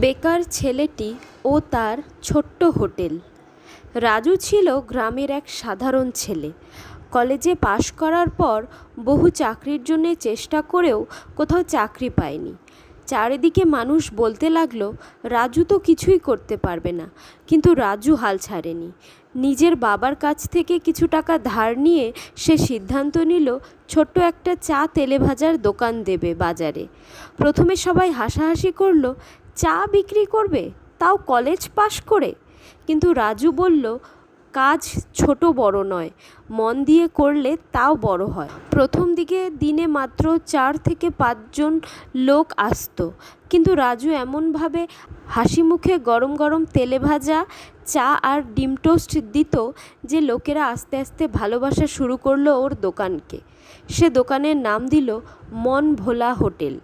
বেকার ছেলেটি ও তার ছোট্ট হোটেল। রাজু ছিল গ্রামের এক সাধারণ ছেলে। কলেজে পাশ করার পর বহু চাকরির জন্য চেষ্টা করেও কোথাও চাকরি পায়নি। চারিদিকে মানুষ বলতে লাগলো, রাজু তো কিছুই করতে পারবে না। কিন্তু রাজু হাল ছাড়েনি। নিজের বাবার কাছ থেকে কিছু টাকা ধার নিয়ে সে সিদ্ধান্ত নিল ছোট্ট একটা চা তেলে ভাজার দোকান দেবে বাজারে। প্রথমে সবাই হাসাহাসি করলো, চা বিক্রি করবে, তাও কলেজ পাশ করে। কিন্তু রাজু বলল, কাজ ছোট বড় নয়, মন দিয়ে করলে তাও বড় হয়। প্রথম দিনে মাত্র 4 থেকে 5 জন লোক আসতো, কিন্তু রাজু এমনভাবে হাসি মুখে গরম গরম তেলে ভাজা চা আর ডিম টোস্ট দিত যে লোকেরা আস্তে আস্তে ভালোবাসা শুরু করলো ওর দোকানকে। সে দোকানের নাম দিল মন ভোলা হোটেল।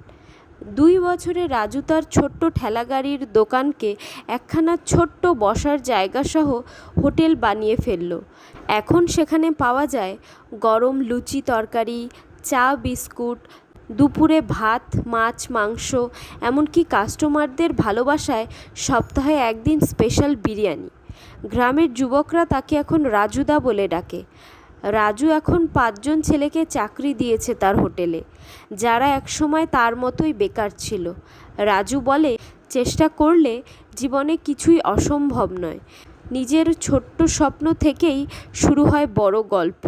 2 বছরে রাজু তার ছোট্ট ঠেলাগাড়ির দোকানকে একখানা ছোট্ট বসার জায়গাসহ হোটেল বানিয়ে ফেলল। এখন সেখানে পাওয়া যায় গরম লুচি তরকারি, চা বিস্কুট, দুপুরে ভাত মাছ মাংস, এমনকি কাস্টমারদের ভালোবাসায় সপ্তাহে একদিন স্পেশাল বিরিয়ানি। গ্রামের যুবকরা তাকে এখন রাজুদা বলে ডাকে। রাজু এখন 5 জন ছেলেকে চাকরি দিয়েছে তার হোটেলে, যারা একসময় তার মতোই বেকার ছিল। রাজু বলে, চেষ্টা করলে জীবনে কিছুই অসম্ভব নয়। নিজের ছোট্ট স্বপ্ন থেকেই শুরু হয় বড় গল্প।